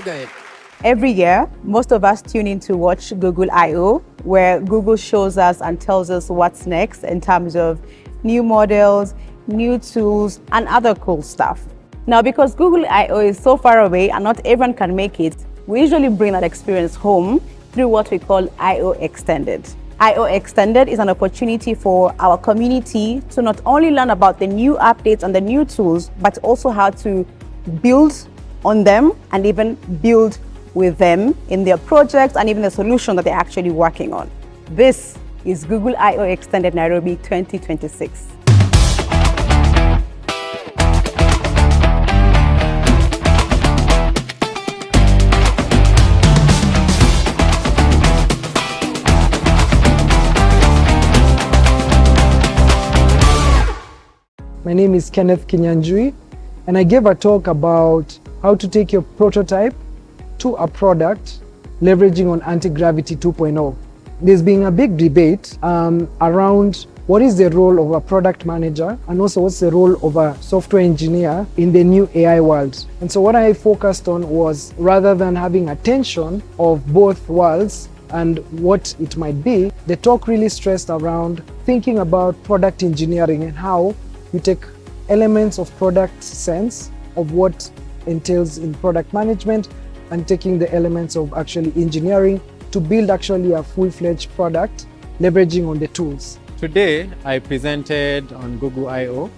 good. Every year, most of us tune in to watch Google I/O, where Google shows us and tells us what's next in terms of new models, new tools, and other cool stuff. Now, because Google I/O is so far away and not everyone can make it, we usually bring that experience home through what we call I/O Extended. I/O Extended is an opportunity for our community to not only learn about the new updates and the new tools, but also how to build on them and even build with them in their projects and even the solution that they're actually working on. This is Google I/O Extended Nairobi 2026. My name is Kenneth Kinyanjui, and I gave a talk about how to take your prototype to a product leveraging on Anti-Gravity 2.0. There's been a big debate around what is the role of a product manager and also what's the role of a software engineer in the new AI world. And so what I focused on was, rather than having a tension of both worlds and what it might be, the talk really stressed around thinking about product engineering and how you take elements of product sense of what entails in product management and taking the elements of actually engineering to build actually a full-fledged product leveraging on the tools. Today, I presented on Google I/O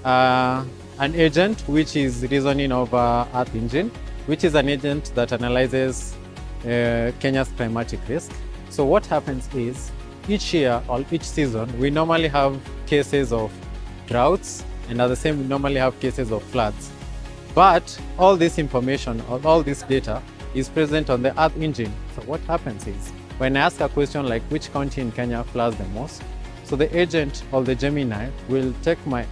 an agent which is reasoning over Earth Engine, which is an agent that analyzes Kenya's climatic risk. So what happens is, each year or each season, we normally have cases of droughts, and at the same we normally have cases of floods. But all this information or all this data is present on the Earth Engine. So what happens is, when I ask a question like which county in Kenya floods the most, so the agent or the Gemini will take my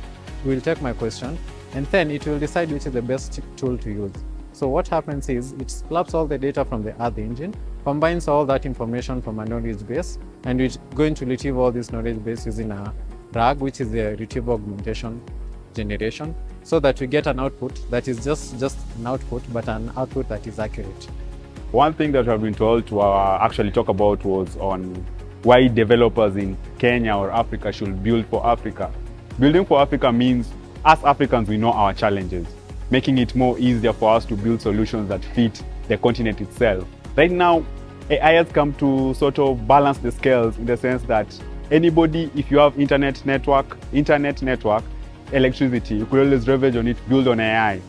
question, and then it will decide which is the best tool to use. So what happens is, it slaps all the data from the Earth Engine, combines all that information from a knowledge base, and it's going to retrieve all this knowledge base using a RAG, which is the retrieval augmentation generation, so that we get an output that is just an output, but an output that is accurate. One thing that I've been told to actually talk about was on why developers in Kenya or Africa should build for Africa. Building for Africa means, as Africans, we know our challenges, making it more easier for us to build solutions that fit the continent itself. Right now, AI has come to sort of balance the scales in the sense that anybody, if you have internet network, electricity, you could always leverage on it, build on AI.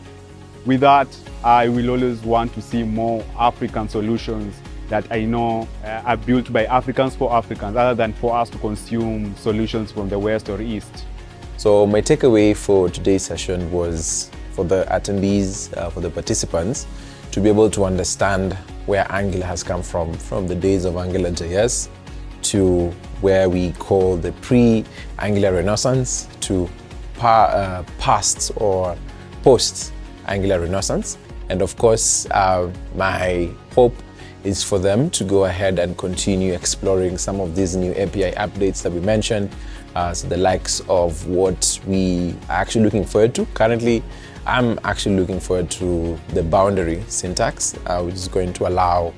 With that, I will always want to see more African solutions that I know are built by Africans for Africans, rather than for us to consume solutions from the West or East. So my takeaway for today's session was for the attendees, for the participants, to be able to understand where Angular has come from the days of AngularJS to where we call the pre-Angular Renaissance to past or post-Angular Renaissance. And of course, my hope is for them to go ahead and continue exploring some of these new API updates that we mentioned, so the likes of what we are actually looking forward to. Currently, I'm actually looking forward to the boundary syntax, which is going to allow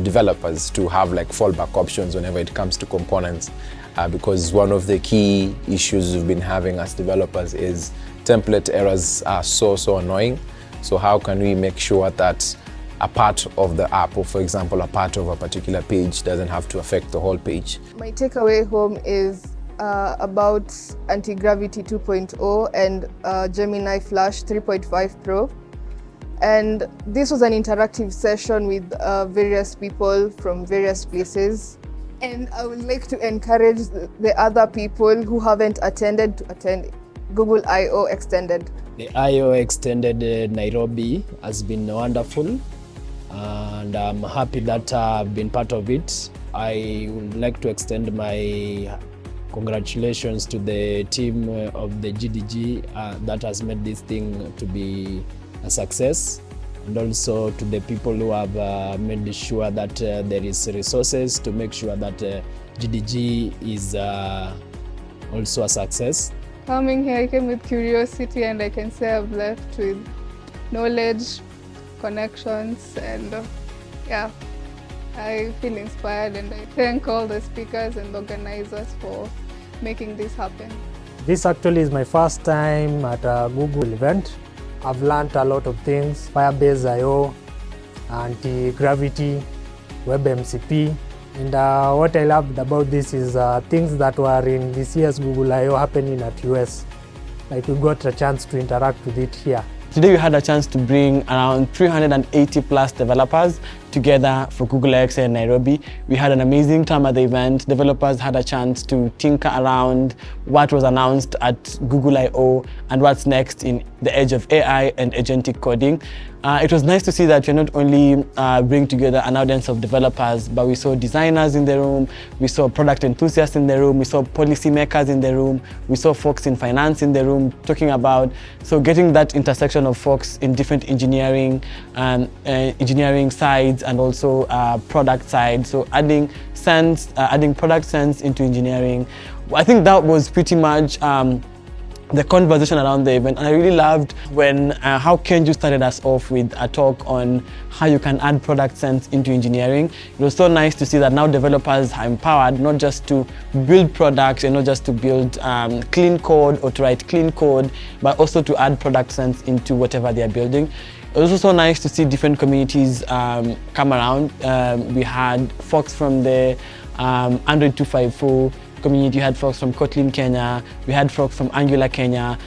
developers to have like fallback options whenever it comes to components, because one of the key issues we've been having as developers is template errors are so annoying. So how can we make sure that a part of the app, or for example a part of a particular page, doesn't have to affect the whole page? My takeaway home is about Anti-Gravity 2.0 and Gemini Flash 3.5 Pro. And this was an interactive session with various people from various places. And I would like to encourage the other people who haven't attended to attend Google I/O Extended. The I/O Extended Nairobi has been wonderful, and I'm happy that I've been part of it. I would like to extend my congratulations to the team of the GDG that has made this thing to be a success, and also to the people who have made sure that there is resources to make sure that GDG is also a success. Coming here, I came with curiosity, and I can say I've left with knowledge, connections, and yeah, I feel inspired, and I thank all the speakers and organizers for making this happen. This actually is my first time at a Google event. I've learned a lot of things: Firebase AI, anti-gravity, WebMCP. And what I loved about this is things that were in this year's Google I/O happening at US. Like, we got a chance to interact with it here. Today we had a chance to bring around 380 plus developers together for Google AI in Nairobi. We had an amazing time at the event. Developers had a chance to tinker around what was announced at Google I/O and what's next in the age of AI and agentic coding. It was nice to see that you're not only bring together an audience of developers, but we saw designers in the room, we saw product enthusiasts in the room, we saw policymakers in the room, we saw folks in finance in the room talking about, so getting that intersection of folks in different engineering sides and also product side, so adding product sense into engineering. I think that was pretty much the conversation around the event, and I really loved when how Kenju started us off with a talk on how you can add product sense into engineering. It was so nice to see that now developers are empowered not just to build products and not just to build clean code or to write clean code, but also to add product sense into whatever they are building. It was also so nice to see different communities come around. We had folks from the Android 254 community, we had folks from Kotlin Kenya, we had folks from Angular Kenya,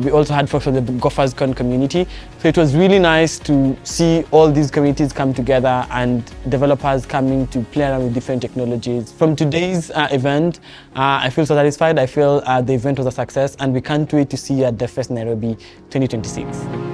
we also had folks from the GophersCon community. So it was really nice to see all these communities come together and developers coming to play around with different technologies. From today's event, I feel so satisfied. I feel the event was a success, and we can't wait to see you at the first Nairobi 2026.